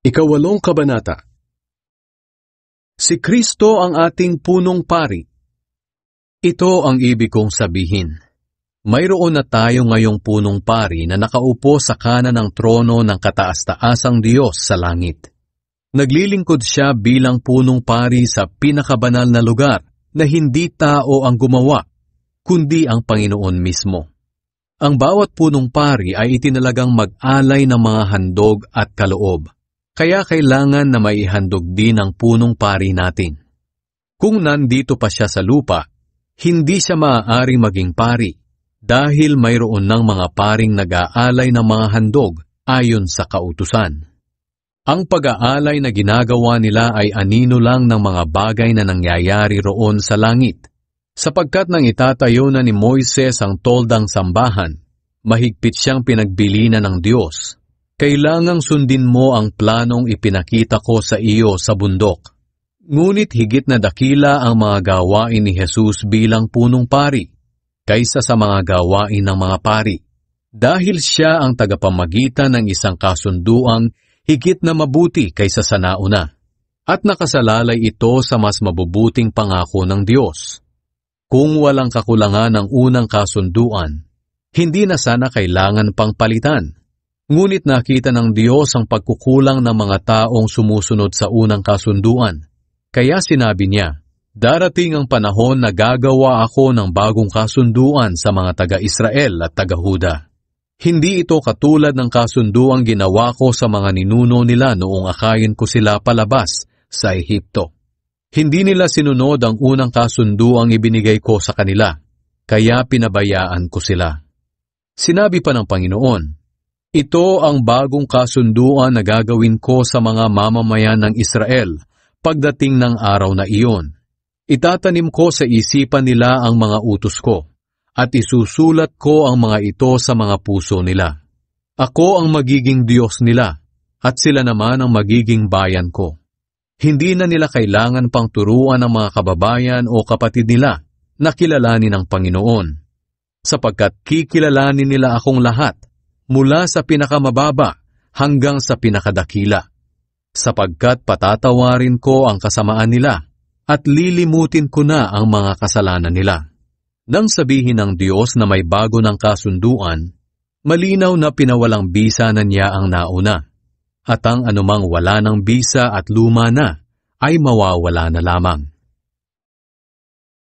Ikawalong kabanata. Si Kristo ang ating punong pari. Ito ang ibig kong sabihin. Mayroon na tayo ngayong punong pari na nakaupo sa kanan ng trono ng kataas-taasang Diyos sa langit. Naglilingkod siya bilang punong pari sa pinakabanal na lugar na hindi tao ang gumawa, kundi ang Panginoon mismo. Ang bawat punong pari ay itinalagang mag-alay ng mga handog at kaloob. Kaya kailangan na maihandog din ang punong pari natin. Kung nandito pa siya sa lupa, hindi siya maaaring maging pari dahil mayroon ng mga paring nag-aalay ng mga handog ayon sa kautusan. Ang pag-aalay na ginagawa nila ay anino lang ng mga bagay na nangyayari roon sa langit. Sapagkat nang itatayo na ni Moises ang toldang sambahan, mahigpit siyang pinagbilinan ng Diyos. Kailangang sundin mo ang planong ipinakita ko sa iyo sa bundok. Ngunit higit na dakila ang mga gawain ni Jesus bilang punong pari, kaysa sa mga gawain ng mga pari, dahil siya ang tagapamagitan ng isang kasunduang higit na mabuti kaysa sa nauna, at nakasalalay ito sa mas mabubuting pangako ng Diyos. Kung walang kakulangan ng unang kasunduan, hindi na sana kailangan pang palitan. Ngunit nakita ng Diyos ang pagkukulang ng mga taong sumusunod sa unang kasunduan. Kaya sinabi niya, darating ang panahon na gagawa ako ng bagong kasunduan sa mga taga-Israel at taga-Huda. Hindi ito katulad ng kasunduang ginawa ko sa mga ninuno nila noong akayin ko sila palabas sa Ehipto. Hindi nila sinunod ang unang kasunduang ibinigay ko sa kanila, kaya pinabayaan ko sila. Sinabi pa ng Panginoon, ito ang bagong kasunduan na gagawin ko sa mga mamamayan ng Israel pagdating ng araw na iyon. Itatanim ko sa isipan nila ang mga utos ko, at isusulat ko ang mga ito sa mga puso nila. Ako ang magiging Diyos nila, at sila naman ang magiging bayan ko. Hindi na nila kailangan pang turuan ng mga kababayan o kapatid nila na kilalanin ng Panginoon, sapagkat kikilalanin nila akong lahat, mula sa pinakamababa hanggang sa pinakadakila, sapagkat patatawarin ko ang kasamaan nila at lilimutin ko na ang mga kasalanan nila. Nang sabihin ng Diyos na may bago ng kasunduan, malinaw na pinawalang bisa na niya ang nauna, at ang anumang wala ng bisa at luma na ay mawawala na lamang.